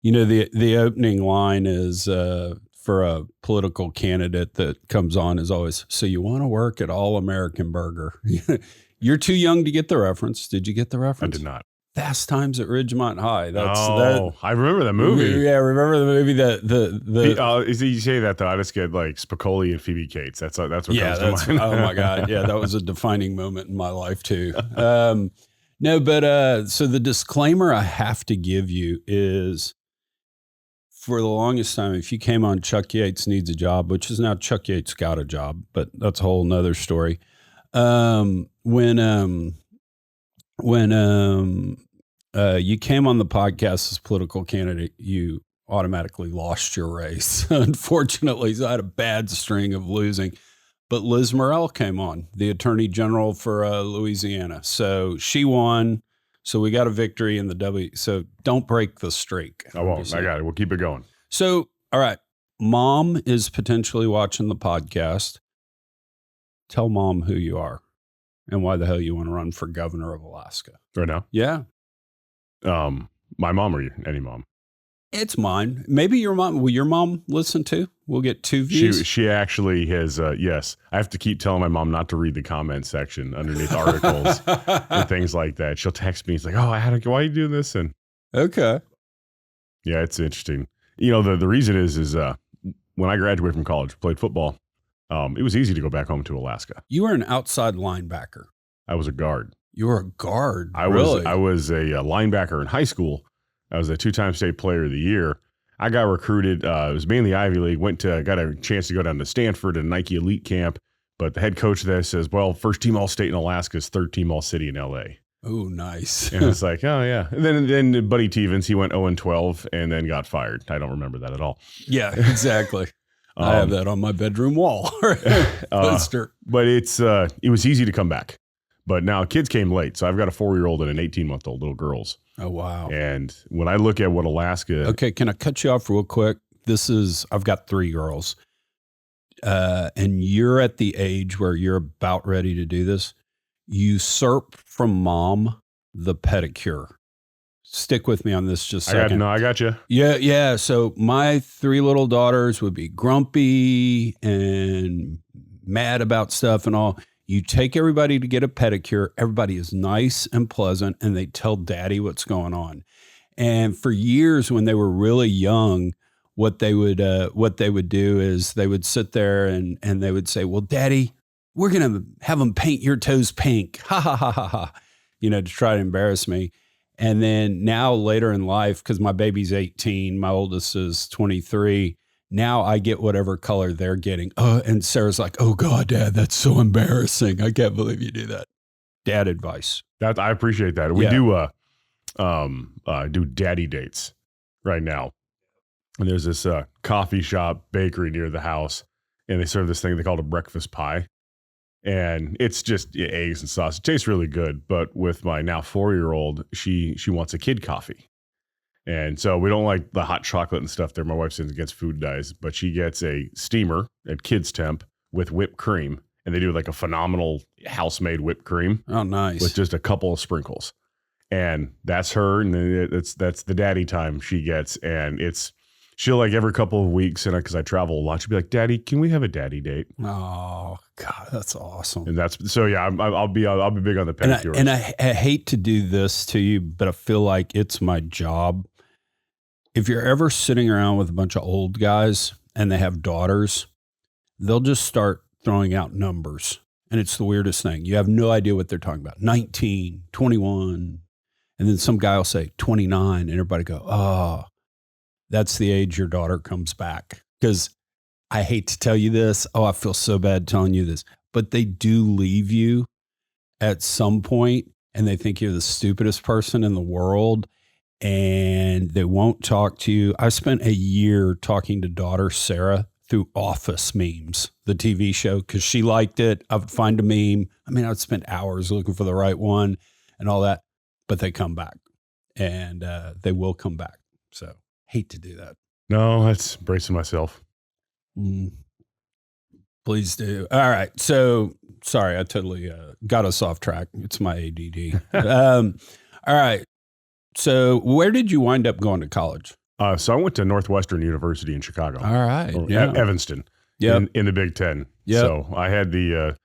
You know, the opening line is for a political candidate that comes on is always, so you want to work at All American Burger. You're too young to get the reference. Did you get the reference? I did not. Fast Times at Ridgemont High. I remember the movie. Yeah, remember the movie that you say that though, I just get like Spicoli and Phoebe Cates. That's what comes to mind. Oh my God. Yeah, that was a defining moment in my life too. No, but so the disclaimer I have to give you is, for the longest time, if you came on Chuck Yates Needs a Job, which is now Chuck Yates Got a Job, but that's a whole nother story. When you came on the podcast as political candidate, you automatically lost your race. Unfortunately, so I had a bad string of losing. But Liz Murrell came on, the Attorney General for Louisiana. So she won. So we got a victory in the W. So don't break the streak. I won't. I got it. We'll keep it going. So, all right. Mom is potentially watching the podcast. Tell Mom who you are and why the hell you want to run for governor of Alaska. Right now? Yeah. My mom or any mom? It's mine. Maybe your mom. Will your mom listen too? We'll get 2 views. She actually has, yes. I have to keep telling my mom not to read the comment section underneath articles and things like that. She'll text me. It's like, oh, why are you doing this? And okay. Yeah, it's interesting. You know, the reason is when I graduated from college, played football, it was easy to go back home to Alaska. You were an outside linebacker. I was a guard. You were a guard? I was a linebacker in high school. I was a 2-time state player of the year. I got recruited. It was mainly Ivy League. Got a chance to go down to Stanford and Nike Elite Camp. But the head coach there says, well, first team All-State in Alaska is third team All-City in L.A. Oh, nice. And it's like, oh, yeah. And then Buddy Tevens, he went 0-12 and then got fired. I don't remember that at all. Yeah, exactly. I have that on my bedroom wall. Poster. But it was easy to come back. But now kids came late. So I've got a 4-year-old and an 18-month-old little girls. Oh, wow. And when I look at what Alaska... Okay, can I cut you off real quick? I've got 3 girls. And you're at the age where you're about ready to do this. Usurp from mom the pedicure. Stick with me on this just a second. I got you. Yeah. So my 3 little daughters would be grumpy and mad about stuff and all. You take everybody to get a pedicure. Everybody is nice and pleasant, and they tell daddy what's going on. And for years, when they were really young, what they would do is they would sit there and they would say, well, daddy, we're going to have them paint your toes pink. Ha, ha, ha, ha, ha. To try to embarrass me. And then now later in life, because my baby's 18, my oldest is 23, now I get whatever color they're getting. And Sarah's like, oh God, Dad, that's so embarrassing. I can't believe you do that. Dad advice. I appreciate that. We do daddy dates right now. And there's this coffee shop bakery near the house, and they serve this thing they call a breakfast pie. And it's just eggs and sausage. It tastes really good. But with my now 4-year-old, she wants a kid coffee. And so we don't like the hot chocolate and stuff there. My wife says against food dyes, but she gets a steamer at kids temp with whipped cream. And they do like a phenomenal house-made whipped cream. Oh, nice. With just a couple of sprinkles. And that's her. And that's the daddy time she gets. And she'll like every couple of weeks, and because I travel a lot, she'll be like, Daddy, can we have a daddy date? Oh God, that's awesome. And I'll be big on the pedicure. And I hate to do this to you, but I feel like it's my job. If you're ever sitting around with a bunch of old guys and they have daughters, they'll just start throwing out numbers. And it's the weirdest thing. You have no idea what they're talking about. 19, 21. And then some guy will say 29 and everybody go, oh, that's the age your daughter comes back. Because I hate to tell you this. Oh, I feel so bad telling you this. But they do leave you at some point and they think you're the stupidest person in the world and they won't talk to you. I spent a year talking to daughter Sarah through Office memes, the TV show, because she liked it. I would find a meme. I mean, I would spend hours looking for the right one and all that, but they come back and they will come back. So hate to do that. No, that's bracing myself. Please do. All right. So sorry, I totally got us off track. It's my ADD. All right. So where did you wind up going to college? So I went to Northwestern University in Chicago. All right. Or Yeah. Evanston. Yep. In the Big Ten. Yep. So I had the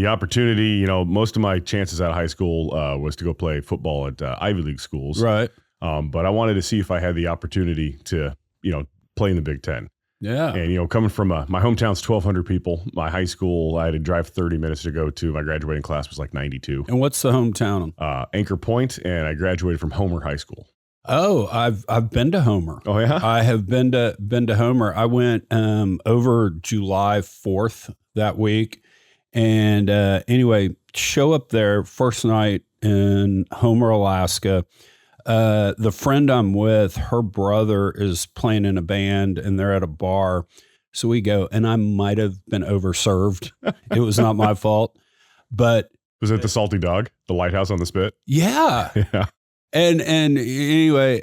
opportunity. Most of my chances out of high school was to go play football at Ivy League schools. Right. But I wanted to see if I had the opportunity to play in the Big Ten. Yeah. And coming from my hometown's 1,200 people. My high school I had to drive 30 minutes to go to. My graduating class was like 92. And what's the hometown? Anchor Point, and I graduated from Homer High School. Oh, I've been to Homer. Oh yeah, I have been to Homer. I went over July 4th that week, and anyway, show up there first night in Homer, Alaska. The friend I'm with, her brother is playing in a band, and they're at a bar. So we go, and I might have been overserved. It was not my fault, but was it the Salty Dog, the Lighthouse on the Spit? Yeah. Yeah. And anyway,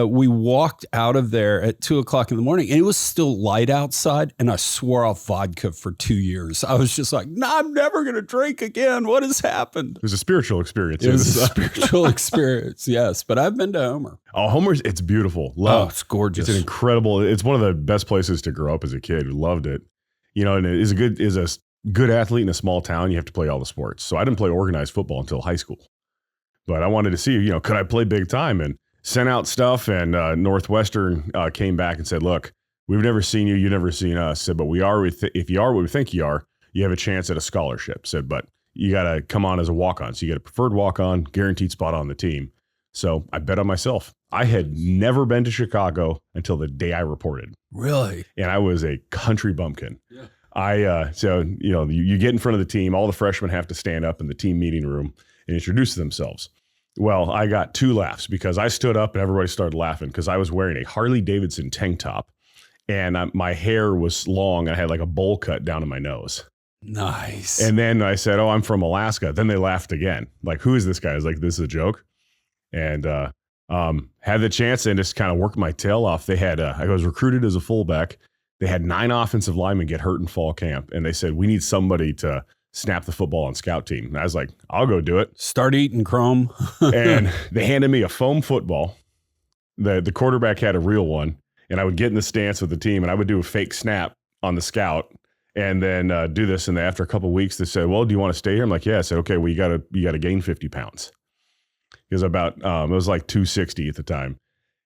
we walked out of there at 2:00 in the morning, and it was still light outside. And I swore off vodka for 2 years. I was just like, "No, I'm never going to drink again. What has happened?" It was a spiritual experience. It was a spiritual experience, yes. But I've been to Homer. Oh, Homer's, it's beautiful. It's gorgeous. It's an incredible. It's one of the best places to grow up as a kid. Loved it. And it is a good athlete in a small town. You have to play all the sports. So I didn't play organized football until high school. But I wanted to see, could I play big time, and sent out stuff. And Northwestern came back and said, "Look, we've never seen you. You've never seen us. Said, but if you are what we think you are, you have a chance at a scholarship." Said, but you got to come on as a walk-on. So you get a preferred walk-on, guaranteed spot on the team. So I bet on myself. I had never been to Chicago until the day I reported. Really? And I was a country bumpkin. Yeah. You get in front of the team. All the freshmen have to stand up in the team meeting room and introduce themselves. Well, I got 2 laughs because I stood up and everybody started laughing because I was wearing a Harley Davidson tank top, and my hair was long and I had like a bowl cut down to my nose. Nice. And then I said, "Oh, I'm from Alaska." Then they laughed again. Like, "Who is this guy?" I was like, "This is a joke." And had the chance and just kind of worked my tail off. They had I was recruited as a fullback. They had 9 offensive linemen get hurt in fall camp, and they said, "We need somebody to snap the football on scout team." And I was like, "I'll go do it." Start eating Crum. And they handed me a foam football. The quarterback had a real one, and I would get in the stance with the team, and I would do a fake snap on the scout, and then do this. And after a couple of weeks, they said, "Well, do you want to stay here?" I'm like, "Yeah." I said, "Okay, well, you got to gain 50 pounds." Because it was like 260 at the time.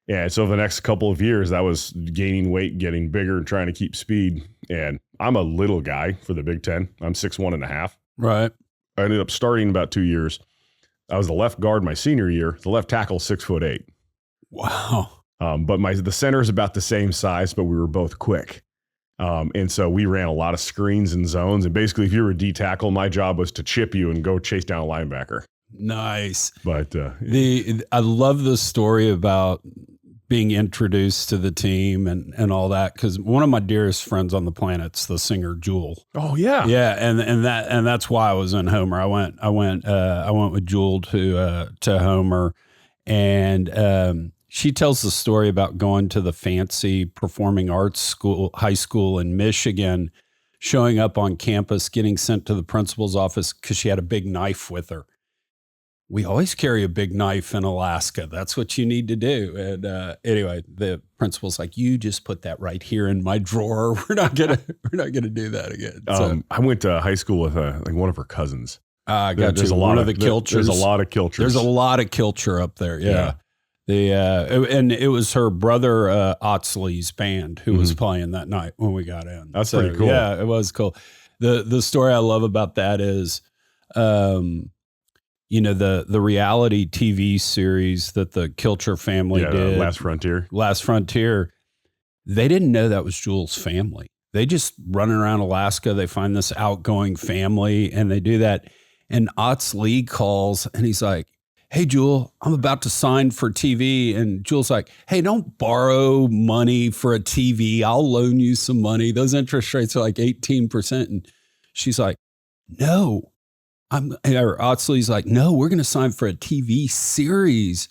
And so for the next couple of years, I was gaining weight, getting bigger, and trying to keep speed. And I'm a little guy for the Big Ten. I'm 6'1.5". Right. I ended up starting about 2 years. I was the left guard my senior year. The left tackle, 6'8". Wow. But the center is about the same size, but we were both quick. And so we ran a lot of screens and zones. And basically, if you were a D tackle, my job was to chip you and go chase down a linebacker. Nice. But I love the story about being introduced to the team and all that, because one of my dearest friends on the planet's the singer Jewel. Oh yeah, yeah, and that's why I was in Homer. I went with Jewel to Homer, and she tells the story about going to the fancy performing arts school, high school in Michigan, showing up on campus, getting sent to the principal's office because she had a big knife with her. We always carry a big knife in Alaska. That's what you need to do. And anyway, the principal's like, "You just put that right here in my drawer. We're not gonna do that again." So, I went to high school with one of her cousins. There's a lot of the Kilchers. There's a lot of Kilchers. There's a lot of Kilcher up there. Yeah. And it was her brother Otsley's band who was playing that night when we got in. That's pretty cool. Yeah, it was cool. The story I love about that is, the reality TV series that the Kilcher family did, Last Frontier, they didn't know that was Jewel's family. They just running around Alaska. They find this outgoing family and they do that. And Otsley calls and he's like, "Hey, Jewel, I'm about to sign for TV." And Jewel's like, "Hey, don't borrow money for a TV. I'll loan you some money. Those interest rates are like 18%. And she's like, "No." Otsley's like, "No, we're going to sign for a TV series."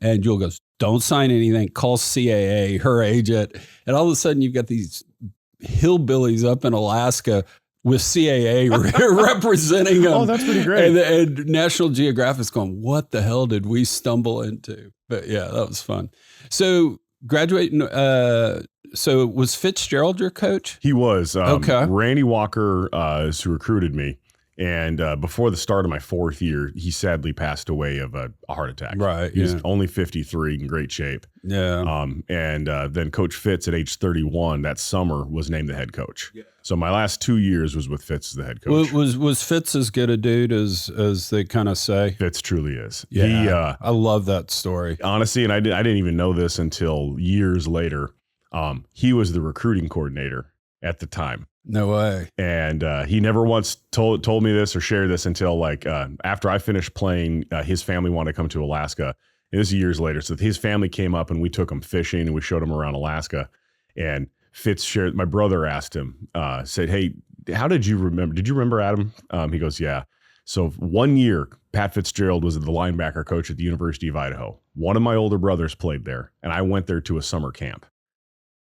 And Jewel goes, "Don't sign anything. Call CAA, her agent." And all of a sudden you've got these hillbillies up in Alaska with CAA representing them. Oh, that's pretty great. And National Geographic's going, "What the hell did we stumble into?" But yeah, that was fun. So graduating. So was Fitzgerald your coach? He was. Okay. Randy Walker is who recruited me. And before the start of my 4th year, he sadly passed away of a heart attack. Right. He was only 53, in great shape. Yeah. And then Coach Fitz at age 31 that summer was named the head coach. Yeah. So my last 2 years was with Fitz as the head coach. Was Fitz as good a dude as they kind of say? Fitz truly is. Yeah. I love that story. Honestly, and I didn't even know this until years later. He was the recruiting coordinator at the time. No way. And he never once told me this or shared this until after I finished playing, his family wanted to come to Alaska. And this is years later. So his family came up and we took him fishing and we showed him around Alaska. And Fitz shared, my brother asked him, said, "Hey, how did you remember? Did you remember Adam?" He goes, "Yeah." So 1 year, Pat Fitzgerald was the linebacker coach at the University of Idaho. One of my older brothers played there and I went there to a summer camp.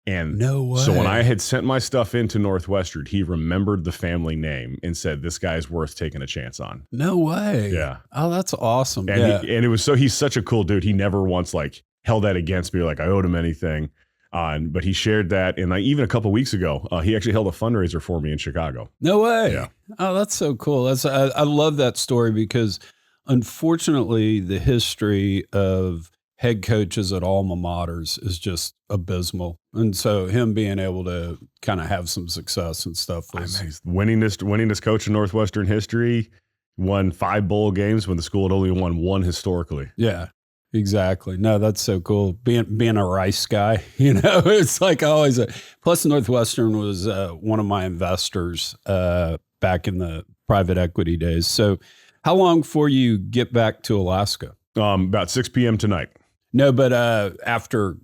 And no way. So when I had sent my stuff into Northwestern, he remembered the family name and said, "This guy's worth taking a chance on." No way. Yeah. Oh, that's awesome. And and it was he's such a cool dude. He never once held that against me, like I owed him anything. But he shared that. And even a couple of weeks ago, he actually held a fundraiser for me in Chicago. No way. Yeah. Oh, that's so cool. I love that story because unfortunately the history of head coaches at alma maters is just abysmal. And so him being able to kind of have some success and stuff was winningest coach in Northwestern history, won 5 bowl games when the school had only won 1 historically. Yeah, exactly. No, that's so cool. Being a Rice guy, it's like always. Plus Northwestern was one of my investors back in the private equity days. So how long before you get back to Alaska? About 6 p.m. tonight. No, but after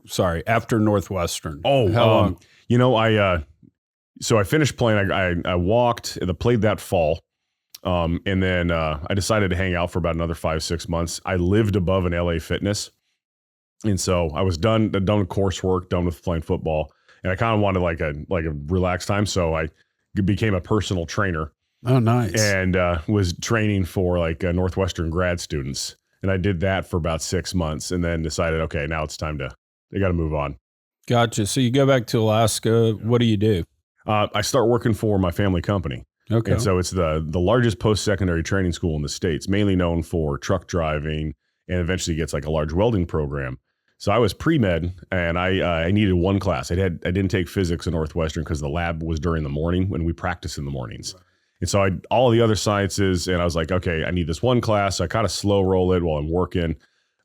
Northwestern. Oh, how long? So I finished playing. I walked. I played that fall, and then I decided to hang out for about another 5-6 months. I lived above an LA Fitness, and so I was done with coursework, done with playing football, and I kind of wanted like a relaxed time. So I became a personal trainer. Oh, nice. And was training for Northwestern grad students. And I did that for about 6 months and then decided, okay, now it's time they got to move on. Gotcha. So you go back to Alaska. What do you do? I start working for my family company. Okay. And so it's the largest post-secondary training school in the States, mainly known for truck driving and eventually gets a large welding program. So I was pre-med and I needed 1 class. I didn't take physics in Northwestern because the lab was during the morning when we practice in the mornings. Right. And so all the other sciences, and I was like, okay, I need this 1 class. So I kind of slow roll it while I'm working,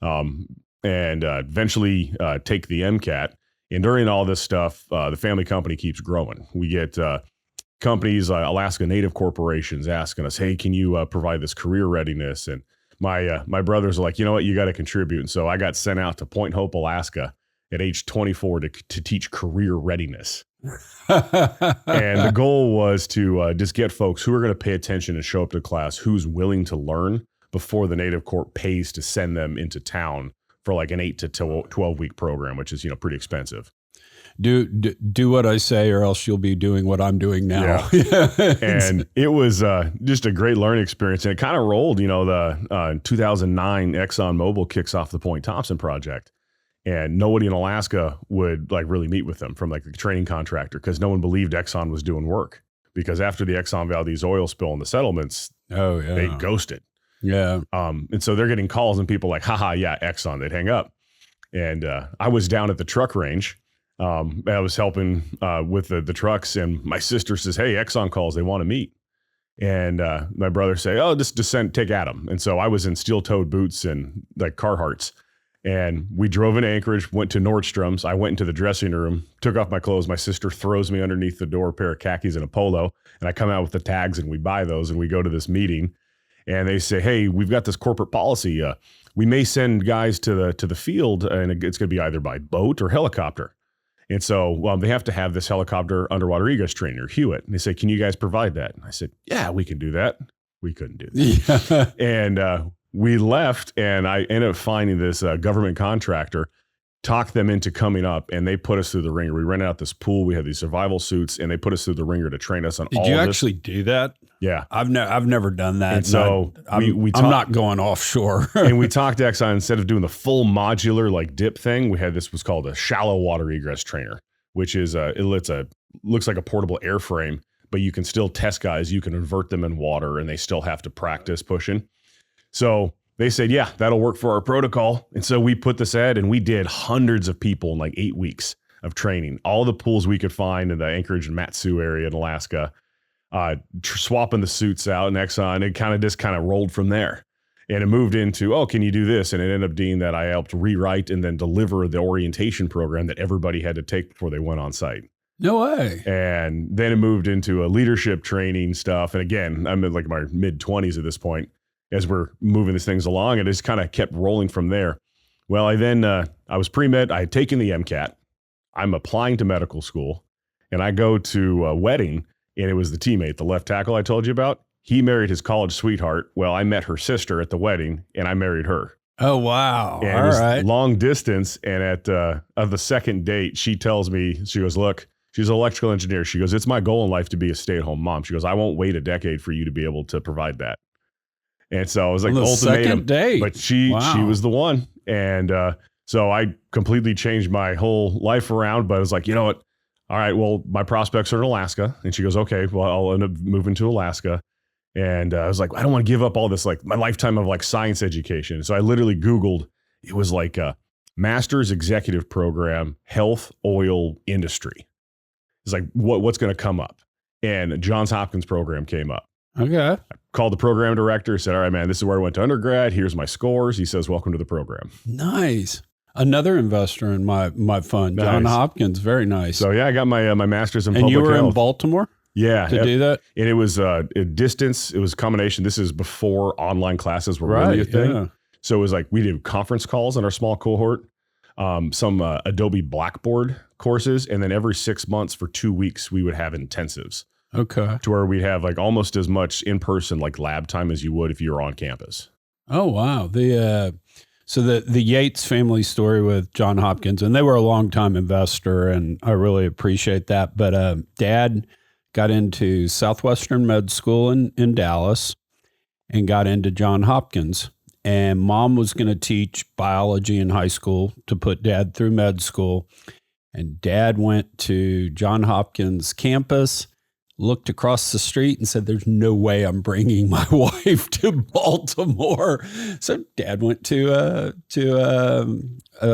and eventually take the MCAT. And during all this stuff, the family company keeps growing. We get companies, Alaska Native corporations, asking us, "Hey, can you provide this career readiness?" And my brothers are like, "You know what, you got to contribute." And so I got sent out to Point Hope, Alaska, at age 24 to teach career readiness. And the goal was to just get folks who are going to pay attention and show up to class, who's willing to learn before the Native Corp pays to send them into town for an 8 to 12 week program, which is, pretty expensive. Do what I say or else you'll be doing what I'm doing now. Yeah. And it was just a great learning experience. And it kind of rolled, the 2009 ExxonMobil kicks off the Point Thompson project. And nobody in Alaska would really meet with them from the training contractor because no one believed Exxon was doing work. Because after the Exxon Valdez oil spill in the settlements, they ghosted. Yeah. And so they're getting calls and people haha, yeah, Exxon. They'd hang up. And I was down at the truck range. I was helping with the trucks, and my sister says, "Hey, Exxon calls. They want to meet." And my brother say, "Oh, just take Adam." And so I was in steel-toed boots and Carhartts. And we drove into Anchorage, went to Nordstrom's. I went into the dressing room, took off my clothes. My sister throws me underneath the door, a pair of khakis and a polo. And I come out with the tags and we buy those and we go to this meeting. And they say, "Hey, we've got this corporate policy. We may send guys to the field and it's going to be either by boat or helicopter." And so they have to have this helicopter underwater egress trainer, Hewitt. And they say, "Can you guys provide that?" And I said, "Yeah, we can do that." We couldn't do that. Yeah. And we left, and I ended up finding this government contractor talked them into coming up, and they put us through the ringer. We rented out this pool. We had these survival suits, and they put us through the ringer to train us on all Did you of actually do that? Yeah. I've never done that. And so I'm not going offshore. And we talked to Exxon, instead of doing the full modular like dip thing, we had this was called a shallow water egress trainer, which is looks like a portable airframe, but you can still test guys. You can invert them in water, and they still have to practice pushing. So they said, yeah, that'll work for our protocol. And so we put this ad, and we did hundreds of people in like 8 weeks of training, all the pools we could find in the Anchorage and Matsu area in Alaska, swapping the suits out in Exxon. It kind of rolled from there. And it moved into, oh, can you do this? And it ended up being that I helped rewrite and then deliver the orientation program that everybody had to take before they went on site. No way. And then it moved into a leadership training stuff. And again, I'm in like my mid-20s at this point as we're moving these things along. And it just kind of kept rolling from there. Well, I was pre-med. I had taken the MCAT. I'm applying to medical school. And I go to a wedding, and it was the teammate, the left tackle I told you about. He married his college sweetheart. Well, I met her sister at the wedding, and I married her. Oh, wow. And all right. Long distance. And at of the second date, she tells me, she goes, look, she's an electrical engineer. She goes, it's my goal in life to be a stay-at-home mom. She goes, I won't wait a decade for you to be able to provide that. And so it was like On the ultimatum. second date. But she was the one. And so I completely changed my whole life around. But I was like, you know what? All right, well, my prospects are in Alaska. And she goes, okay, well, I'll end up moving to Alaska. And I was like, I don't want to give up all this, like my lifetime of like science education. So I literally Googled, it was like a master's executive program, health oil industry. It's like, what's going to come up? And Johns Hopkins program came up. Okay. I called the program director, said, all right, man, this is where I went to undergrad. Here's my scores. He says, welcome to the program. Nice. Another investor in my fund, John Nice. Hopkins. Very nice. So yeah, I got my master's in and public you were health. in Baltimore Yeah. to do that? And it was a distance. It was a combination. This is before online classes were really a thing. Yeah. So it was like we did conference calls in our small cohort, some Adobe Blackboard courses. And then every 6 months for 2 weeks, we would have intensives Okay. to where we'd have like almost as much in-person like lab time as you would if you were on campus. Oh, wow. So the Yates family story with John Hopkins, and they were a longtime investor, and I really appreciate that. But Dad got into Southwestern Med School in Dallas and got into John Hopkins. And Mom was going to teach biology in high school to put Dad through med school. And Dad went to John Hopkins campus, looked across the street and said, there's no way I'm bringing my wife to Baltimore. So Dad went to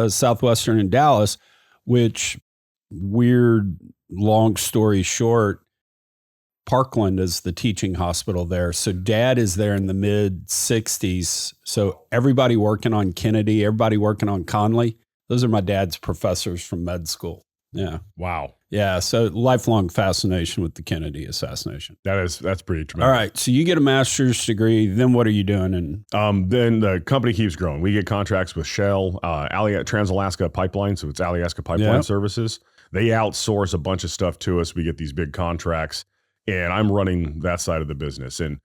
Southwestern in Dallas, which, weird, long story short, Parkland is the teaching hospital there. So Dad is there in the mid 60s. So everybody working on Kennedy, everybody working on Conley, those are my dad's professors from med school. Yeah. Wow. Yeah. So lifelong fascination with the Kennedy assassination. That's pretty tremendous. All right. So you get a master's degree. Then what are you doing? And then the company keeps growing. We get contracts with Shell, Trans-Alaska Pipeline. So it's Alaska Pipeline Services. They outsource a bunch of stuff to us. We get these big contracts, and I'm running that side of the business. And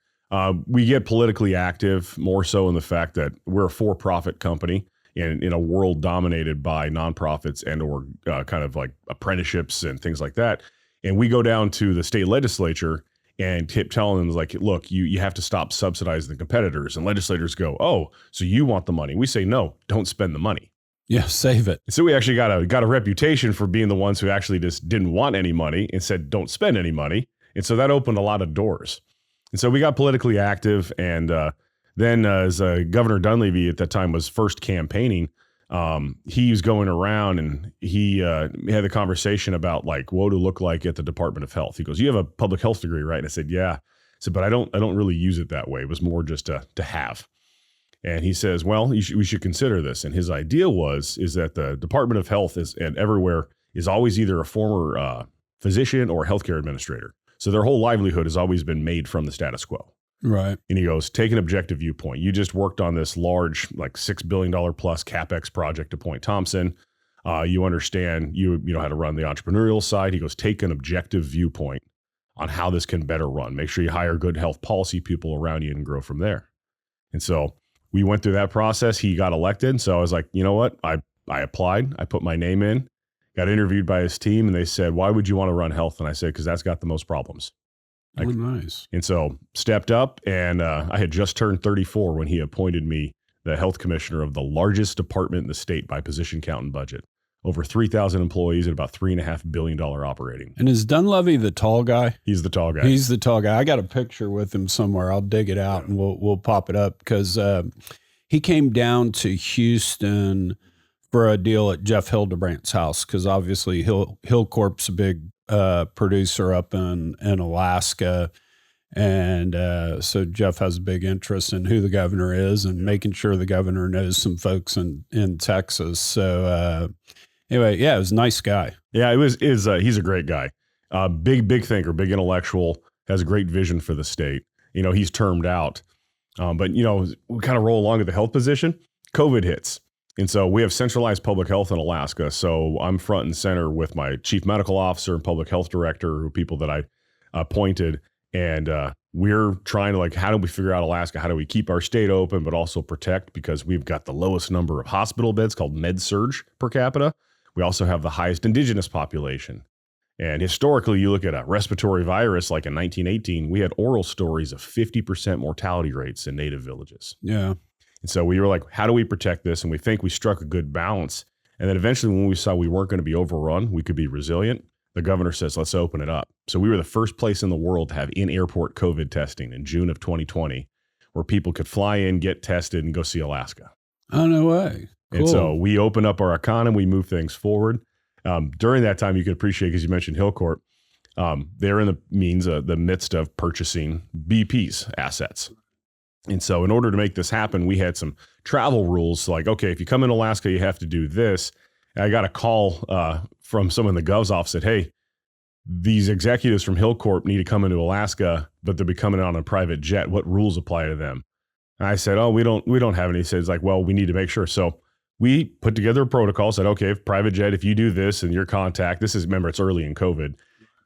we get politically active more so in the fact that we're a for-profit company in a world dominated by nonprofits and or kind of like apprenticeships and things like that. And we go down to the state legislature and keep telling them, like, look, you have to stop subsidizing the competitors. And legislators go, oh, so you want the money. We say, no, don't spend the money. yeah, save it. So we actually got a reputation for being the ones who actually just didn't want any money and said, don't spend any money. And so that opened a lot of doors. And so we got politically active. And then as Governor Dunleavy at that time was first campaigning, he was going around and he had the conversation about like what to look like at the Department of Health. He goes, you have a public health degree, right? And I said, yeah. I said, but I don't really use it that way. It was more just to have. And he says, well, we should consider this. And his idea is that the Department of Health and everywhere is always either a former physician or healthcare administrator. So their whole livelihood has always been made from the status quo. Right. And he goes, take an objective viewpoint. You just worked on this large, like $6 billion plus CapEx project to Point Thompson. You understand, you know how to run the entrepreneurial side. He goes, take an objective viewpoint on how this can better run. Make sure you hire good health policy people around you and grow from there. And so we went through that process. He got elected. So I was like, you know what? I I applied. I put my name in, got interviewed by his team, and they said, "Why would you want to run health?" And I said, "Because that's got the most problems." Oh, nice. And so stepped up, and I had just turned 34 when he appointed me the health commissioner of the largest department in the state by position count and budget. Over 3,000 employees at about $3.5 billion operating. And is Dunleavy the tall guy? He's the tall guy. He's the tall guy. I got a picture with him somewhere. I'll dig it out and we'll pop it up because he came down to Houston for a deal at Jeff Hildebrandt's house because obviously Hillcorp's a big producer up in Alaska. And so Jeff has a big interest in who the governor is and making sure the governor knows some folks in Texas. So anyway, yeah, it was a nice guy. Yeah, he's a great guy. Big thinker, big intellectual, has a great vision for the state. He's termed out. But we kind of roll along with the health position. COVID hits. And so we have centralized public health in Alaska. So I'm front and center with my chief medical officer and public health director, who people that I appointed. And we're trying to how do we figure out Alaska? How do we keep our state open, but also protect? Because we've got the lowest number of hospital beds called med-surg per capita. We also have the highest indigenous population. And historically, you look at a respiratory virus like in 1918, we had oral stories of 50% mortality rates in native villages. Yeah. And so we were like, how do we protect this? And we think we struck a good balance. And then eventually when we saw we weren't going to be overrun, we could be resilient, the governor says, let's open it up. So we were the first place in the world to have in-airport COVID testing in June of 2020, where people could fly in, get tested, and go see Alaska. Oh, no way. Cool. And so we opened up our economy, we moved things forward. During that time, you could appreciate, because you mentioned Hillcorp, they're in the midst of purchasing BP's assets. And so in order to make this happen, we had some travel rules like, okay, if you come in Alaska, you have to do this. And I got a call from someone in the Gov's office that, hey, these executives from Hillcorp need to come into Alaska, but they'll be coming on a private jet. What rules apply to them? And I said, oh, we don't have any. He says well, we need to make sure. So we put together a protocol, said, okay, if private jet, if you do this and your contact, remember, it's early in COVID.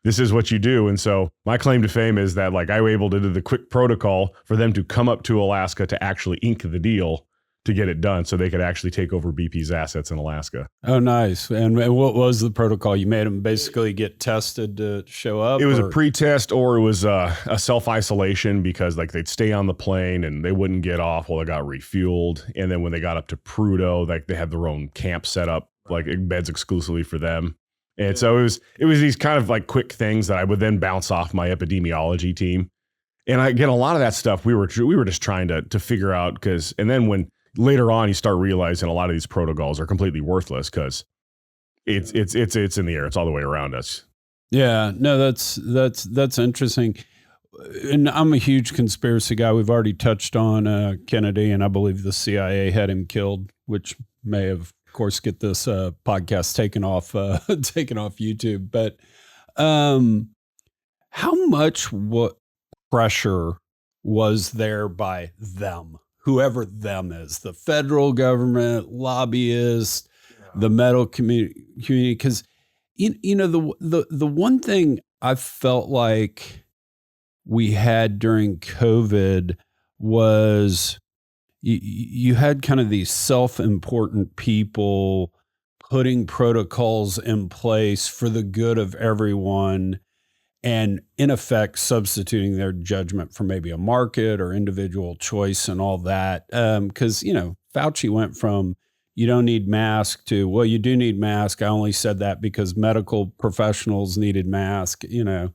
This is what you do. And so my claim to fame is that I was able to do the quick protocol for them to come up to Alaska to actually ink the deal to get it done so they could actually take over BP's assets in Alaska. Oh, nice. And what was the protocol? You made them basically get tested to show up? It was a pre-test, or it was a self-isolation, because they'd stay on the plane and they wouldn't get off while they got refueled. And then when they got up to Prudhoe, they had their own camp set up, beds exclusively for them. And so it was these kind of quick things that I would then bounce off my epidemiology team. And again, a lot of that stuff we were just trying to figure out, and then when later on you start realizing a lot of these protocols are completely worthless because it's in the air. It's all the way around us. Yeah, no, that's interesting. And I'm a huge conspiracy guy. We've already touched on Kennedy, and I believe the CIA had him killed, which may have, of course, get this podcast taken off YouTube. But how much pressure was there by them, whoever them is, the federal government, lobbyists, the medical community? Because the one thing I felt like we had during COVID was you had kind of these self-important people putting protocols in place for the good of everyone, and in effect substituting their judgment for maybe a market or individual choice and all that. Because, Fauci went from you don't need mask to, well, you do need mask. I only said that because medical professionals needed mask, It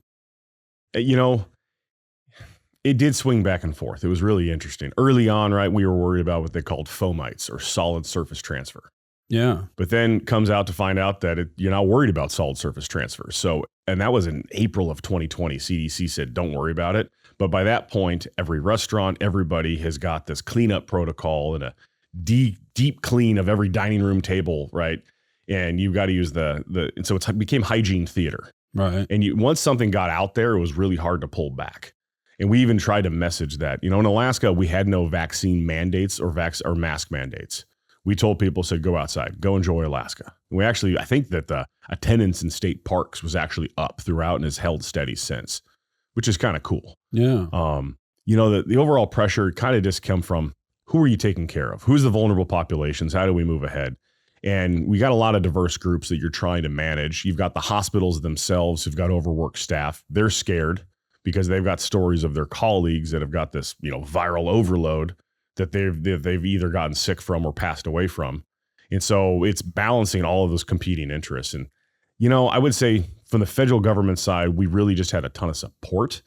did swing back and forth. It was really interesting. Early on, right, we were worried about what they called fomites, or solid surface transfer. Yeah. But then comes out to find out that you're not worried about solid surface transfer. So, and that was in April of 2020. CDC said, don't worry about it. But by that point, every restaurant, everybody has got this cleanup protocol and a deep clean of every dining room table, right? And you've got to use and so it became hygiene theater. Right. And once something got out there, it was really hard to pull back. And we even tried to message that. In Alaska, we had no vaccine mandates or mask mandates. We told people, said, go outside, go enjoy Alaska. And I think that the attendance in state parks was actually up throughout and has held steady since, which is kind of cool. Yeah. The overall pressure kind of just come from, who are you taking care of? Who's the vulnerable populations? How do we move ahead? And we got a lot of diverse groups that you're trying to manage. You've got the hospitals themselves who've got overworked staff. They're scared because they've got stories of their colleagues that have got this, viral overload that they've either gotten sick from or passed away from. And so it's balancing all of those competing interests. And, I would say from the federal government side, we really just had a ton of support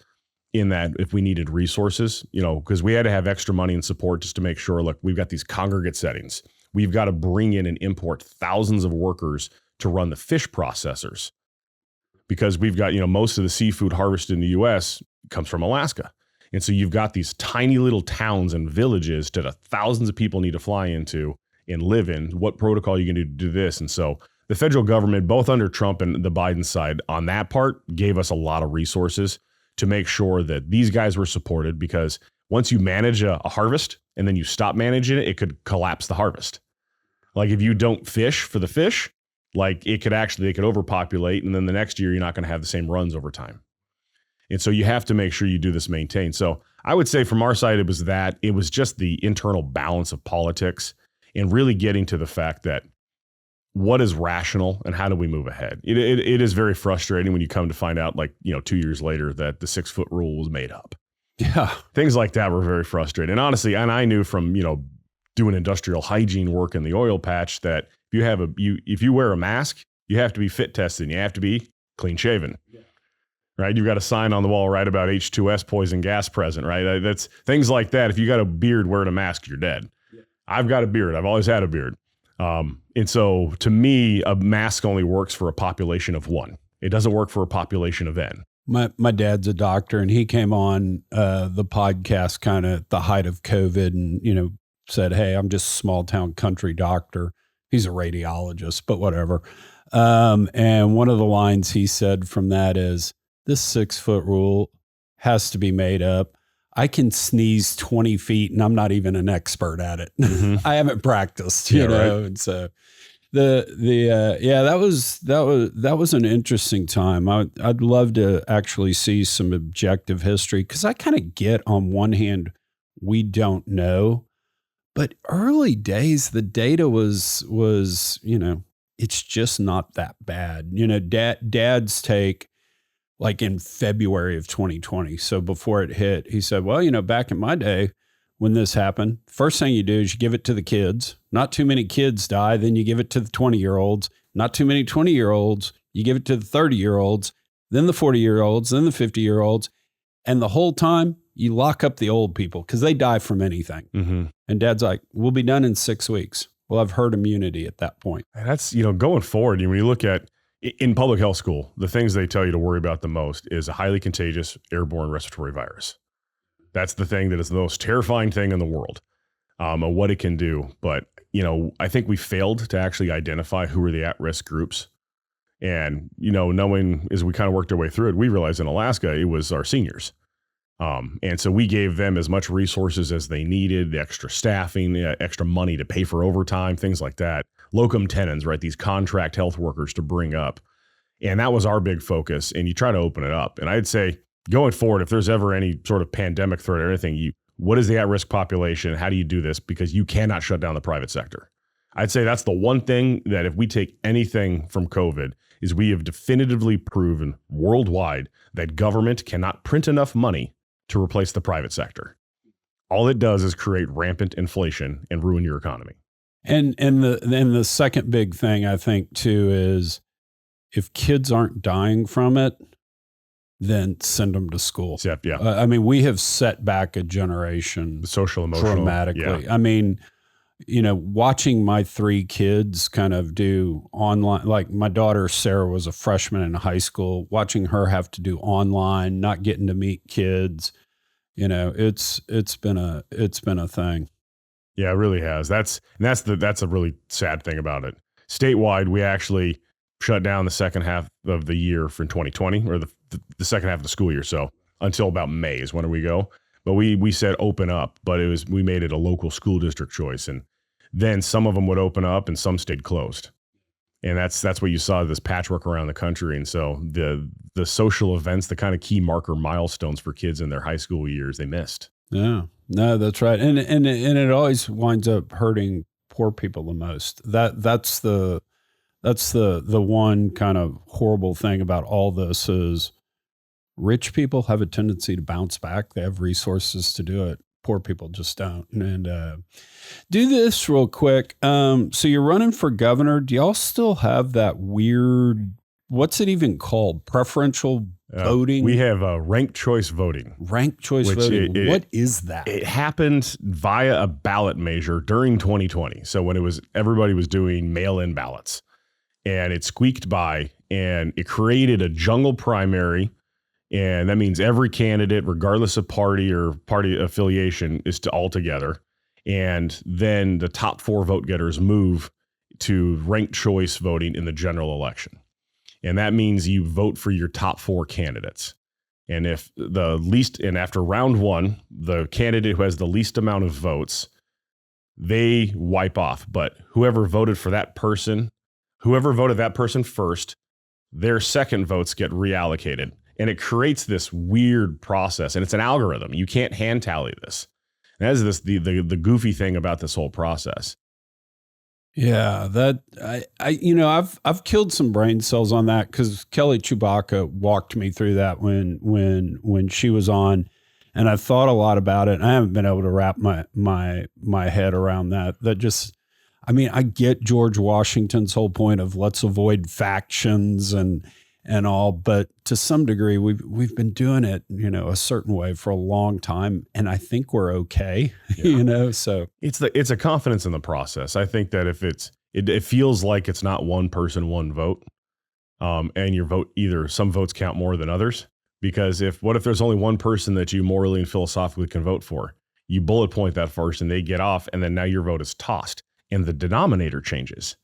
in that if we needed resources, because we had to have extra money and support just to make sure, look, we've got these congregate settings. We've got to bring in and import thousands of workers to run the fish processors because we've got, most of the seafood harvested in the U.S. comes from Alaska. And so you've got these tiny little towns and villages that thousands of people need to fly into and live in. What protocol are you going to do this? And so the federal government, both under Trump and the Biden side on that part, gave us a lot of resources to make sure that these guys were supported, because once you manage a harvest and then you stop managing it, it could collapse the harvest. Like if you don't fish for the fish, like they could overpopulate, and then the next year you're not going to have the same runs over time. And so you have to make sure you do this maintained. So I would say from our side, it was just the internal balance of politics and really getting to the fact that what is rational and how do we move ahead? It is very frustrating when you come to find out 2 years later that the 6-foot rule was made up. Yeah. Things like that were very frustrating. And honestly, I knew from, doing industrial hygiene work in the oil patch that if you wear a mask, you have to be fit tested and you have to be clean shaven. Yeah. Right? You've got a sign on the wall right about H2S poison gas present, right? That's things like that. If you got a beard wearing a mask, you're dead. Yeah. I've got a beard. I've always had a beard. And so to me, a mask only works for a population of 1. It doesn't work for a population of N. My dad's a doctor, and he came on the podcast kind of at the height of COVID and, said, hey, I'm just a small town country doctor. He's a radiologist, but whatever. And one of the lines he said from that is, this 6-foot rule has to be made up. I can sneeze 20 feet and I'm not even an expert at it. Mm-hmm. I haven't practiced, you know? Right. And so that was an interesting time. I'd love to actually see some objective history, because I kind of get, on one hand, we don't know, but early days, the data was, it's just not that bad. Dad's take, like in February of 2020. So before it hit, he said, well, back in my day when this happened, first thing you do is you give it to the kids. Not too many kids die. Then you give it to the 20-year-olds. Not too many 20-year-olds. You give it to the 30-year-olds, then the 40-year-olds, then the 50-year-olds. And the whole time you lock up the old people because they die from anything. Mm-hmm. And Dad's like, we'll be done in 6 weeks. Well, I've herd immunity at that point. And that's, going forward, when you look at in public health school, the things they tell you to worry about the most is a highly contagious airborne respiratory virus. That's the thing that is the most terrifying thing in the world, and what it can do. But, I think we failed to actually identify who are the at-risk groups. And, knowing as we kind of worked our way through it, we realized in Alaska, it was our seniors. And so we gave them as much resources as they needed, the extra staffing, the extra money to pay for overtime, things like that. Locum tenens, right? These contract health workers to bring up. And that was our big focus. And you try to open it up. And I'd say going forward, if there's ever any sort of pandemic threat or anything, what is the at-risk population? How do you do this? Because you cannot shut down the private sector. I'd say that's the one thing that if we take anything from COVID is we have definitively proven worldwide that government cannot print enough money to replace the private sector. All it does is create rampant inflation and ruin your economy. And the second big thing I think too is if kids aren't dying from it, then send them to school. Yep, yeah. We have set back a generation, the social emotional dramatically. Yeah. Watching my 3 kids kind of do online, like my daughter Sarah was a freshman in high school, watching her have to do online, not getting to meet kids. It's been a thing. Yeah, it really has. That's a really sad thing about it. Statewide, we actually shut down the second half of the year for 2020, or the second half of the school year. So until about May is when we go. But we said open up, but we made it a local school district choice, and then some of them would open up and some stayed closed. And that's what you saw, this patchwork around the country. And so the social events, the kind of key marker milestones for kids in their high school years, they missed. Yeah, no, that's right. And it always winds up hurting poor people the most. That's the one kind of horrible thing about all this is rich people have a tendency to bounce back. They have resources to do it. Poor people just don't. And do this real quick. So you're running for governor. Do y'all still have that weird, what's it even called? Preferential voting? We have ranked choice voting. Ranked choice voting. What is that? It happened via a ballot measure during 2020. So when everybody was doing mail-in ballots, and it squeaked by, and it created a jungle primary. And that means every candidate, regardless of party or party affiliation, is all together. And then the top 4 vote getters move to ranked choice voting in the general election. And that means you vote for your top 4 candidates. And after round 1, the candidate who has the least amount of votes, they wipe off. But whoever voted that person first, their second votes get reallocated. And it creates this weird process. And it's an algorithm. You can't hand tally this. And that's the goofy thing about this whole process. Yeah, I've killed some brain cells on that because Kelly Chewbacca walked me through that when she was on, and I've thought a lot about it. And I haven't been able to wrap my head around that. I get George Washington's whole point of let's avoid factions and all, but to some degree we've been doing it, a certain way for a long time, and I think we're okay. Yeah. So it's a confidence in the process. I think that if it feels like it's not one person, one vote, and your vote, either some votes count more than others, because what if there's only one person that you morally and philosophically can vote for? You bullet point that first and they get off, and then now your vote is tossed and the denominator changes.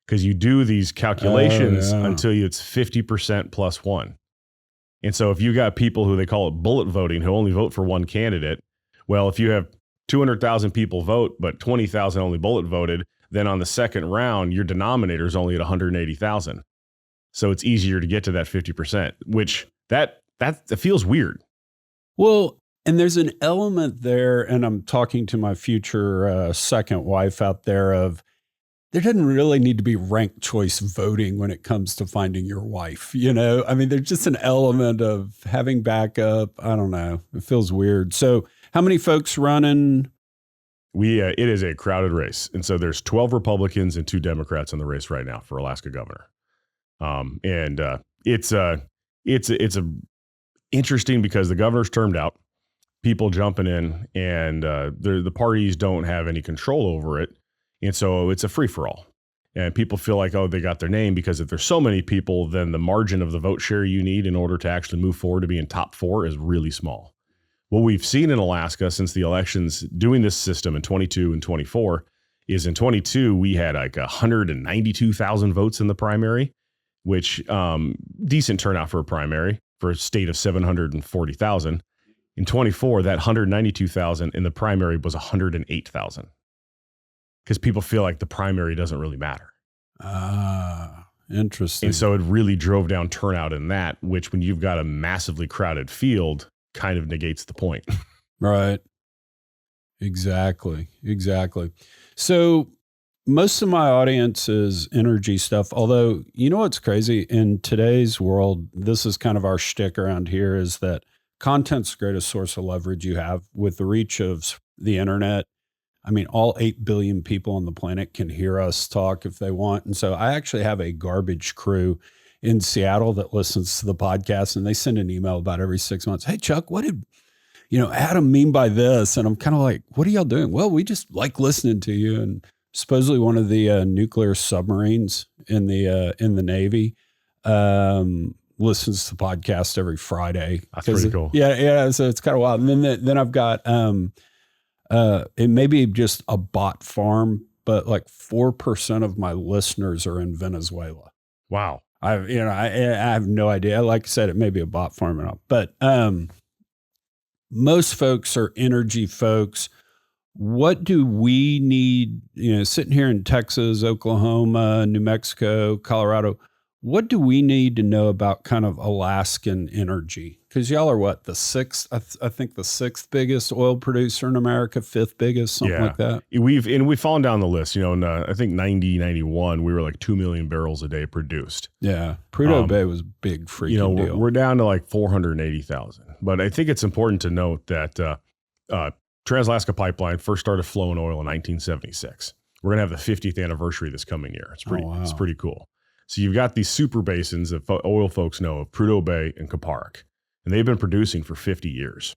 Because you do these calculations until it's 50% plus 1. And so if you got people who they call it bullet voting, who only vote for one candidate, well, if you have 200,000 people vote, but 20,000 only bullet voted, then on the second round, your denominator is only at 180,000. So it's easier to get to that 50%, which that feels weird. Well, and there's an element there, and I'm talking to my future second wife out there of, there doesn't really need to be ranked choice voting when it comes to finding your wife. There's just an element of having backup. I don't know. It feels weird. So how many folks running? It is a crowded race. And so there's 12 Republicans and 2 Democrats in the race right now for Alaska governor. It's interesting because the governor's termed out, people jumping in, and the parties don't have any control over it. And so it's a free-for-all. And people feel like, they got their name, because if there's so many people, then the margin of the vote share you need in order to actually move forward to be in top 4 is really small. What we've seen in Alaska since the elections doing this system in 22 and 24 is in 22, we had like 192,000 votes in the primary, which decent turnout for a primary for a state of 740,000. In 24, that 192,000 in the primary was 108,000. Because people feel like the primary doesn't really matter. Interesting. And so it really drove down turnout in that, which when you've got a massively crowded field, kind of negates the point. Right. Exactly. So most of my audience is energy stuff, although, what's crazy? In today's world, this is kind of our shtick around here, is that content's the greatest source of leverage you have with the reach of the internet. All 8 billion people on the planet can hear us talk if they want. And so I actually have a garbage crew in Seattle that listens to the podcast, and they send an email about every 6 months. Hey, Chuck, what did, Adam mean by this? And I'm kind of like, what are y'all doing? Well, we just like listening to you. And supposedly one of the nuclear submarines in the Navy listens to the podcast every Friday. That's pretty cool. Yeah. So it's kind of wild. And then I've got, it may be just a bot farm, but like 4% of my listeners are in Venezuela. Wow. I have no idea. Like I said, it may be a bot farm and all, but most folks are energy folks. What do we need, sitting here in Texas, Oklahoma, New Mexico, Colorado, what do we need to know about kind of Alaskan energy? Because y'all are what, the sixth? I think the sixth biggest oil producer in America, fifth biggest, something like that. We've fallen down the list. In I think 91, we were like 2 million barrels a day produced. Yeah, Prudhoe Bay was a big freaking deal. We're down to like 480,000. But I think it's important to note that Trans-Alaska Pipeline first started flowing oil in 1976. We're going to have the 50th anniversary this coming year. It's pretty cool. So you've got these super basins that oil folks know of, Prudhoe Bay and Kuparuk, and they've been producing for 50 years.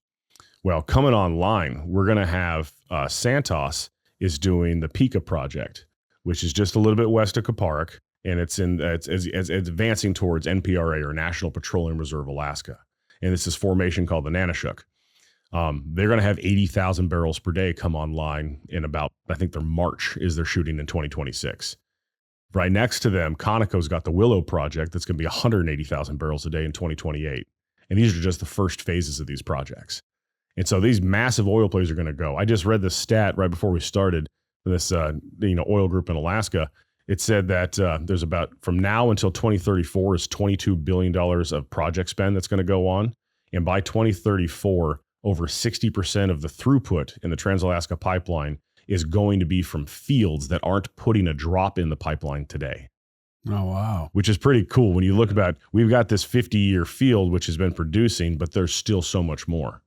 Well, coming online, we're going to have Santos is doing the Pika project, which is just a little bit west of Kuparuk, and it's advancing towards NPRA, or National Petroleum Reserve Alaska. And it's this formation called the Nanashuk. They're going to have 80,000 barrels per day come online in about, I think their March is they're shooting in 2026. Right next to them, Conoco's got the Willow project that's going to be 180,000 barrels a day in 2028. And these are just the first phases of these projects. And so these massive oil plays are going to go. I just read this stat right before we started this oil group in Alaska. It said that there's about, from now until 2034 is $22 billion of project spend that's going to go on. And by 2034, over 60% of the throughput in the Trans-Alaska Pipeline is going to be from fields that aren't putting a drop in the pipeline today. Oh, wow. Which is pretty cool. When you look about, we've got this 50-year field which has been producing, but there's still so much more.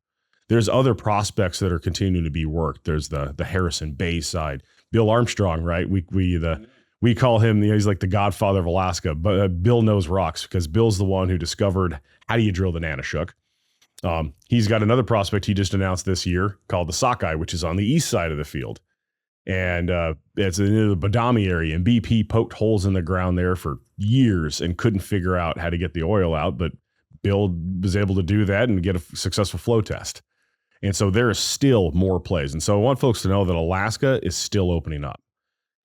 There's other prospects that are continuing to be worked. There's the Harrison Bay side. Bill Armstrong, right? We call him, he's like the godfather of Alaska, but Bill knows rocks because Bill's the one who discovered how do you drill the Nanashuk. He's got another prospect he just announced this year called the Sockeye, which is on the east side of the field. And it's in the Badami area, and BP poked holes in the ground there for years and couldn't figure out how to get the oil out, but Bill was able to do that and get a successful flow test. And so there is still more plays. And so I want folks to know that Alaska is still opening up.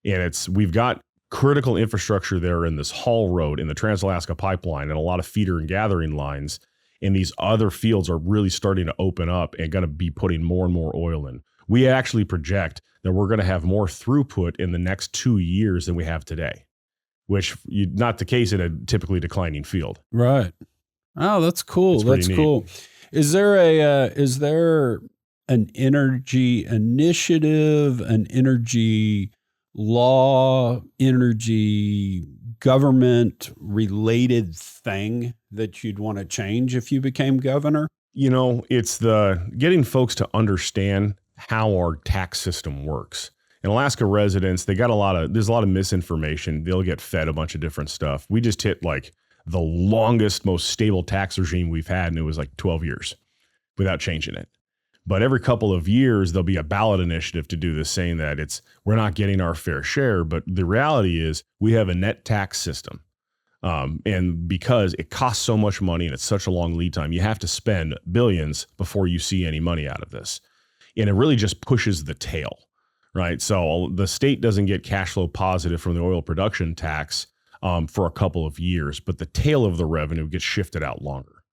And we've got critical infrastructure there in this haul road in the Trans-Alaska Pipeline and a lot of feeder and gathering lines. And these other fields are really starting to open up and going to be putting more and more oil in. We actually project that we're going to have more throughput in the next 2 years than we have today, which not the case in a typically declining field. Right. Oh, that's cool. That's cool. Is there an energy initiative, an energy law, energy government related thing that you'd want to change if you became governor? It's the getting folks to understand how our tax system works. And Alaska residents, there's a lot of misinformation. They'll get fed a bunch of different stuff. We just hit like the longest, most stable tax regime we've had, and it was like 12 years without changing it. But every couple of years, there'll be a ballot initiative to do this, saying that we're not getting our fair share. But the reality is we have a net tax system. And because it costs so much money and it's such a long lead time, you have to spend billions before you see any money out of this. And it really just pushes the tail, right? So the state doesn't get cash flow positive from the oil production tax for a couple of years, but the tail of the revenue gets shifted out longer.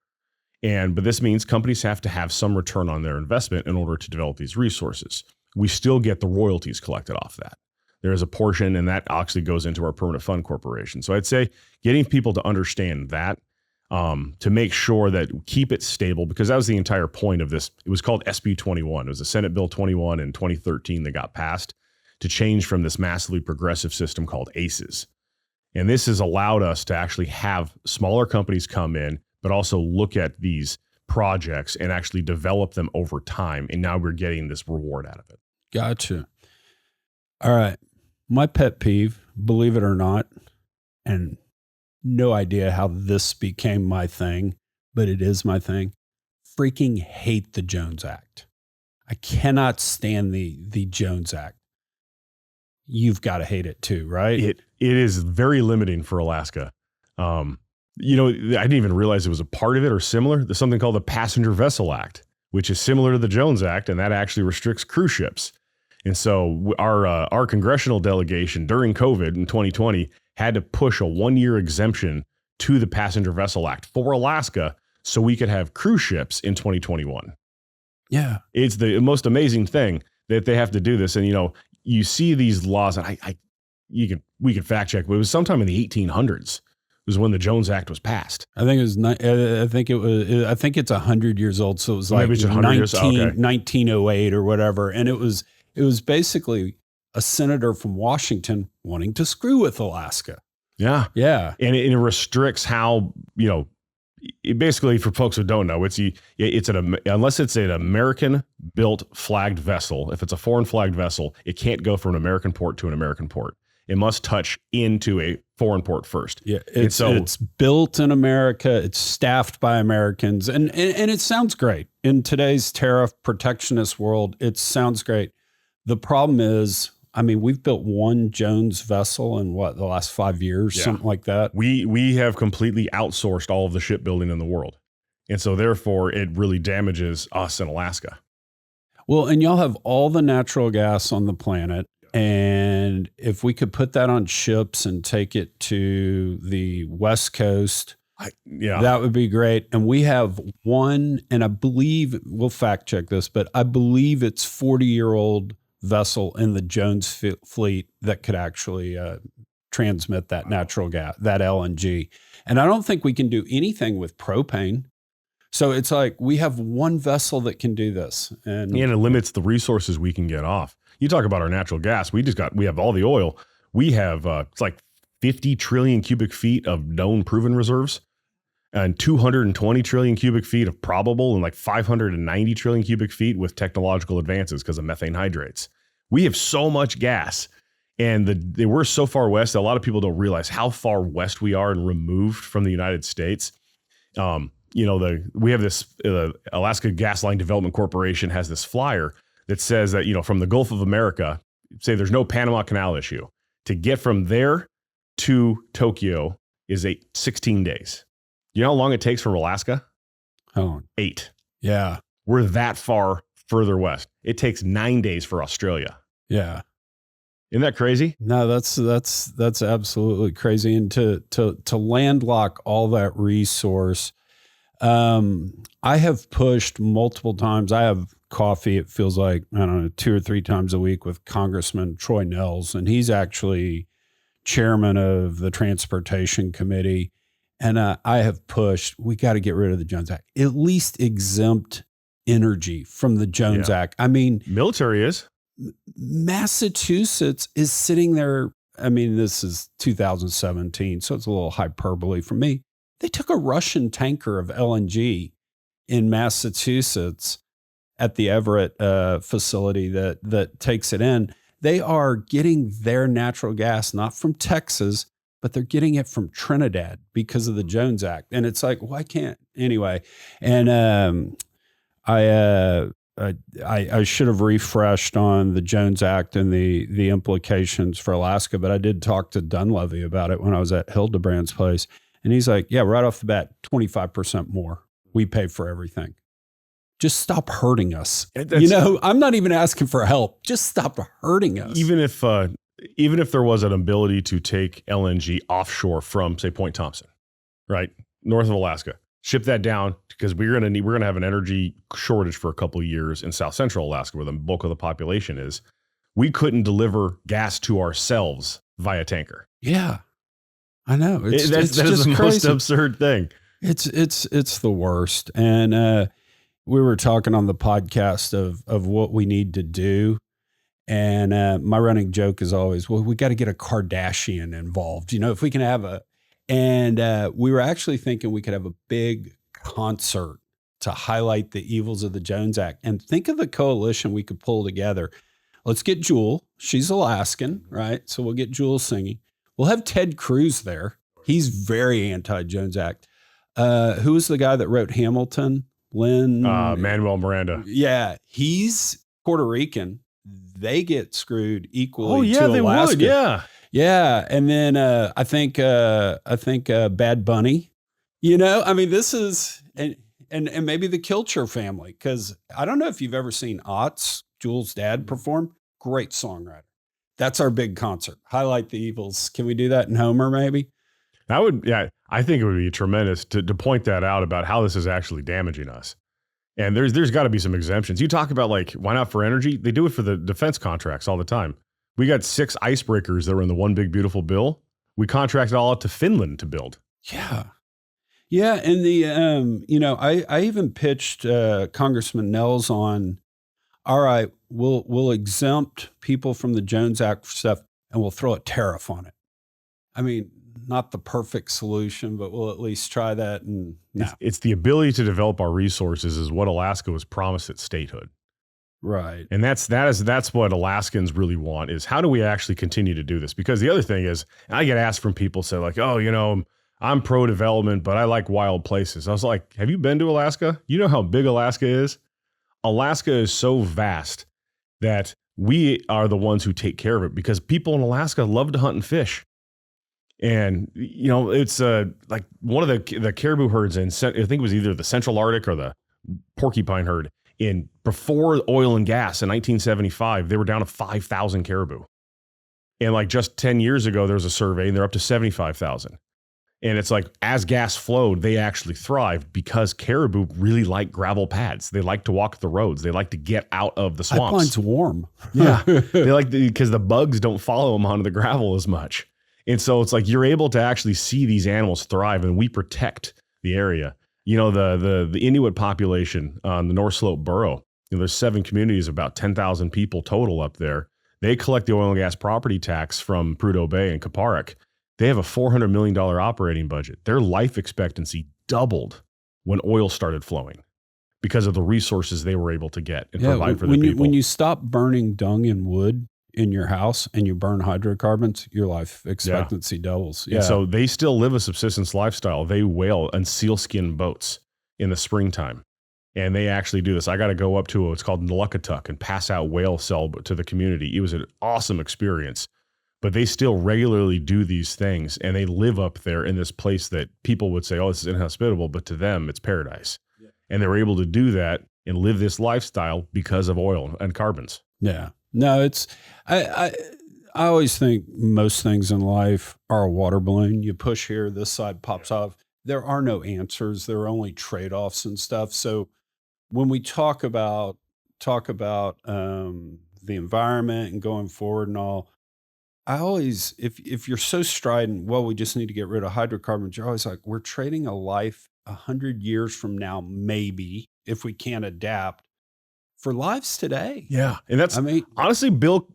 But this means companies have to have some return on their investment in order to develop these resources. We still get the royalties collected off that. There is a portion, and that actually goes into our permanent fund corporation. So I'd say getting people to understand that, to make sure that keep it stable, because that was the entire point of this. It was called SB 21. It was a Senate Bill 21 in 2013 that got passed to change from this massively progressive system called ACEs. And this has allowed us to actually have smaller companies come in, but also look at these projects and actually develop them over time. And now we're getting this reward out of it. Gotcha. All right. My pet peeve, believe it or not, and no idea how this became my thing, but it is my thing. Freaking hate the Jones Act. I cannot stand the Jones Act. You've got to hate it too, right? It is very limiting for Alaska. I didn't even realize it was a part of it or similar. There's something called the Passenger Vessel Act, which is similar to the Jones Act, and that actually restricts cruise ships. And so our congressional delegation during COVID in 2020 had to push a 1-year exemption to the Passenger Vessel Act for Alaska so we could have cruise ships in 2021. Yeah. It's the most amazing thing that they have to do this. And, you see these laws, and we can fact check, but it was sometime in the 1800s was when the Jones Act was passed. I think it was. I think it's 100 years old. So it was like Maybe it's 100 years. Okay. 1908 or whatever. And it was basically a senator from Washington wanting to screw with Alaska. Yeah. Yeah. And it restricts how, it basically, for folks who don't know, unless it's an American built flagged vessel, if it's a foreign flagged vessel, it can't go from an American port to an American port. It must touch into a foreign port first. Yeah, it's built in America. It's staffed by Americans, and it sounds great in today's tariff protectionist world. It sounds great. The problem is, I mean, we've built one Jones vessel in the last 5 years, something like that. We have completely outsourced all of the shipbuilding in the world, and so therefore it really damages us in Alaska. Well, and y'all have all the natural gas on the planet. And if we could put that on ships and take it to the West Coast, that would be great. And we have one, and I believe, we'll fact check this, but I believe it's 40-year-old vessel in the Jones fleet that could actually transmit that natural gas, that LNG. And I don't think we can do anything with propane. So it's like we have one vessel that can do this. And it limits the resources we can get off. You talk about our natural gas. We have all the oil. We have, it's like 50 trillion cubic feet of known proven reserves and 220 trillion cubic feet of probable and like 590 trillion cubic feet with technological advances because of methane hydrates. We have so much gas, and we're so far west that a lot of people don't realize how far west we are and removed from the United States. We have this Alaska Gas Line Development Corporation has this flyer that says that, from the Gulf of America, say there's no Panama Canal issue. To get from there to Tokyo is 16 days. You know how long it takes from Alaska? How long? 8. Yeah. We're that far further west. It takes 9 days for Australia. Yeah. Isn't that crazy? No, that's absolutely crazy. And to landlock all that resource, I have pushed multiple times. I have coffee, it feels like, I don't know, 2 or 3 times a week with Congressman Troy Nehls, and he's actually chairman of the Transportation Committee. And I have pushed, we got to get rid of the Jones Act, at least exempt energy from the Jones Act. I mean, military is. Massachusetts is sitting there. I mean, this is 2017, so it's a little hyperbole for me. They took a Russian tanker of LNG in Massachusetts at the Everett facility that takes it in. They are getting their natural gas not from Texas, but they're getting it from Trinidad because of the Jones Act. And it's like, why can't anyway? And I should have refreshed on the Jones Act and the implications for Alaska, but I did talk to Dunleavy about it when I was at Hildebrand's place. And he's like, yeah, right off the bat, 25% more. We pay for everything. Just stop hurting us. I'm not even asking for help. Just stop hurting us. Even if there was an ability to take LNG offshore from, say, Point Thompson, right, north of Alaska, ship that down because we're gonna have an energy shortage for a couple of years in South Central Alaska, where the bulk of the population is. We couldn't deliver gas to ourselves via tanker. Yeah, I know. That is the most absurd thing. It's the worst. And we were talking on the podcast of what we need to do. And my running joke is always, well, we got to get a Kardashian involved. If we can have we were actually thinking we could have a big concert to highlight the evils of the Jones Act. And think of the coalition we could pull together. Let's get Jewel. She's Alaskan, right? So we'll get Jewel singing. We'll have Ted Cruz there. He's very anti-Jones Act. Who was the guy that wrote Hamilton? Manuel Miranda. Yeah, he's Puerto Rican. They get screwed equally to Alaska. They would, yeah. Yeah, and then I think Bad Bunny. This is and maybe the Kilcher family, because I don't know if you've ever seen Otts, Jules' dad, perform. Great songwriter. That's our big concert. Highlight the evils. Can we do that in Homer, maybe? I think it would be tremendous to point that out about how this is actually damaging us. And there's got to be some exemptions. You talk about, like, why not for energy? They do it for the defense contracts all the time. We got 6 icebreakers that were in the One Big Beautiful Bill. We contracted all out to Finland to build. Yeah. Yeah. And I even pitched Congressman Nels on, all right, we'll exempt people from the Jones Act stuff and we'll throw a tariff on it. I mean, not the perfect solution, but we'll at least try that. And no. It's the ability to develop our resources is what Alaska was promised at statehood. Right. And that's what Alaskans really want, is how do we actually continue to do this? Because the other thing is, I get asked from people say like, oh, I'm pro development, but I like wild places. I was like, have you been to Alaska? You know how big Alaska is? Alaska is so vast that we are the ones who take care of it, because people in Alaska love to hunt and fish. And, it's like one of the caribou herds in, I think it was either the Central Arctic or the porcupine herd. Before oil and gas in 1975, they were down to 5,000 caribou. And like just 10 years ago, there was a survey and they're up to 75,000. And it's like, as gas flowed, they actually thrived because caribou really like gravel pads. They like to walk the roads. They like to get out of the swamps. Pipeline's warm. Yeah. They like because the bugs don't follow them onto the gravel as much. And so it's like you're able to actually see these animals thrive, and we protect the area. The Inuit population on the North Slope Borough, there's 7 communities, about 10,000 people total up there. They collect the oil and gas property tax from Prudhoe Bay and Kaparik. They have a $400 million operating budget. Their life expectancy doubled when oil started flowing because of the resources they were able to get and provide for the people. When you stop burning dung and wood in your house and you burn hydrocarbons, your life expectancy doubles. Yeah. And so they still live a subsistence lifestyle. They whale on sealskin boats in the springtime. And they actually do this. I got to go up to what's called Nulukatuck and pass out whale cell to the community. It was an awesome experience. But they still regularly do these things, and they live up there in this place that people would say, oh, this is inhospitable, but to them, it's paradise. Yeah. And they're able to do that and live this lifestyle because of oil and carbons. Yeah. No, I always think most things in life are a water balloon. You push here, this side pops off. There are no answers. There are only trade-offs and stuff. So when we talk about the environment and going forward and all, I always, if you're so strident, well, we just need to get rid of hydrocarbons, you're always like, we're trading a life 100 years from now, maybe, if we can't adapt, for lives today. Yeah. And that's, honestly, Bill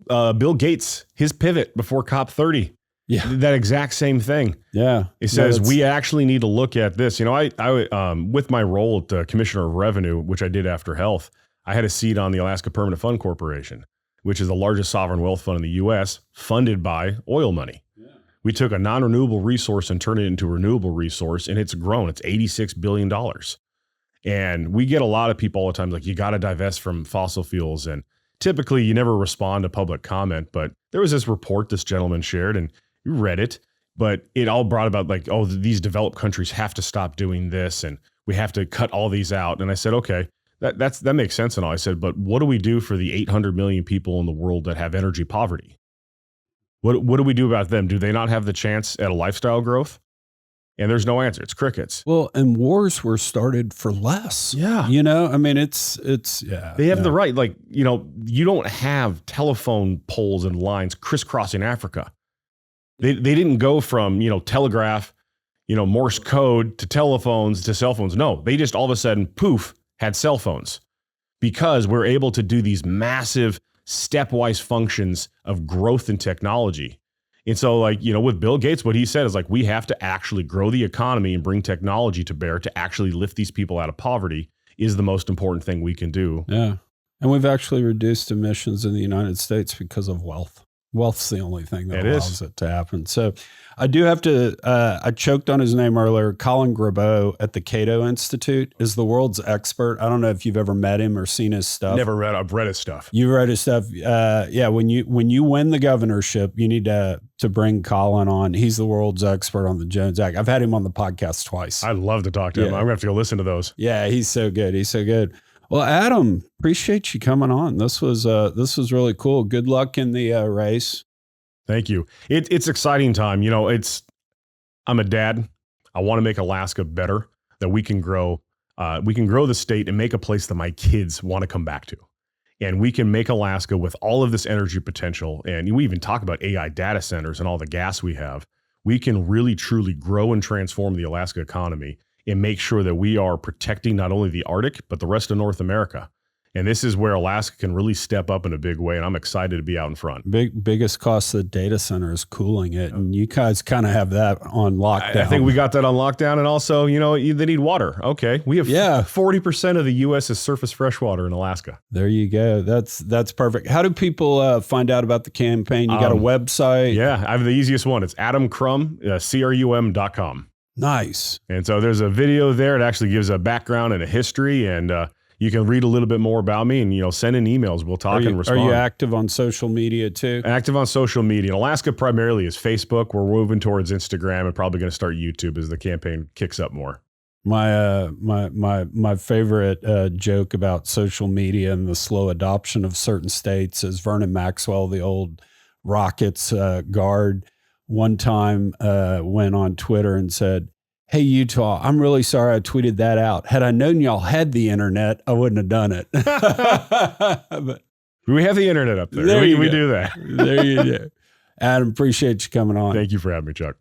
Gates, his pivot before COP30, that exact same thing. Yeah. He says, we actually need to look at this. I with my role at Commissioner of Revenue, which I did after health, I had a seat on the Alaska Permanent Fund Corporation, which is the largest sovereign wealth fund in the U.S., funded by oil money. Yeah. We took a non-renewable resource and turned it into a renewable resource, and it's grown. It's $86 billion. And we get a lot of people all the time like, you got to divest from fossil fuels. And typically you never respond to public comment. But there was this report this gentleman shared, and you read it, but it all brought about like, oh, these developed countries have to stop doing this, and we have to cut all these out. And I said, okay. That makes sense and all. I said, but what do we do for the 800 million people in the world that have energy poverty? What do we do about them? Do they not have the chance at a lifestyle growth? And there's no answer. It's crickets. Well, and wars were started for less. Yeah. It's They have the right, like, you don't have telephone poles and lines crisscrossing Africa. They didn't go from, telegraph, Morse code to telephones to cell phones. No, they just all of a sudden, poof, had cell phones, because we're able to do these massive stepwise functions of growth and technology. And so with Bill Gates, what he said is like, we have to actually grow the economy and bring technology to bear to actually lift these people out of poverty is the most important thing we can do. Yeah. And we've actually reduced emissions in the United States because of wealth. Wealth's the only thing that allows it to happen. So I do have to, I choked on his name earlier. Colin Grabow at the Cato Institute is the world's expert. I don't know if you've ever met him or seen his stuff. Never read. I've read his stuff. You read his stuff. Yeah. When you win the governorship, you need to bring Colin on. He's the world's expert on the Jones Act. I've had him on the podcast twice. I'd love to talk to him. I'm gonna have to go listen to those. Yeah. He's so good. He's so good. Well, Adam, appreciate you coming on. This was really cool. Good luck in the race. Thank you. It's exciting time. I'm a dad. I want to make Alaska better, that we can grow the state and make a place that my kids want to come back to. And we can make Alaska with all of this energy potential. And we even talk about AI data centers and all the gas we have. we can really truly grow and transform the Alaska economy and make sure that we are protecting not only the Arctic, but the rest of North America. And this is where Alaska can really step up in a big way. And I'm excited to be out in front. Biggest cost of the data center is cooling it. And you guys kind of have that on lockdown. I think we got that on lockdown. And also, they need water. Okay. We have 40% of the U.S.'s surface freshwater in Alaska. There you go. That's perfect. How do people find out about the campaign? You got a website? Yeah, I have the easiest one. It's AdamCrum, CRUM.com. Nice. And so there's a video there. It actually gives a background and a history, and you can read a little bit more about me and, send in emails. We'll talk and respond. Are you active on social media too? Active on social media. In Alaska primarily is Facebook. We're moving towards Instagram and probably going to start YouTube as the campaign kicks up more. My favorite joke about social media and the slow adoption of certain states is Vernon Maxwell, the old Rockets guard, one time went on Twitter and said, "Hey, Utah, I'm really sorry I tweeted that out. Had I known y'all had the internet, I wouldn't have done it." But we have the internet up there. We do that. There you go. Adam, appreciate you coming on. Thank you for having me, Chuck.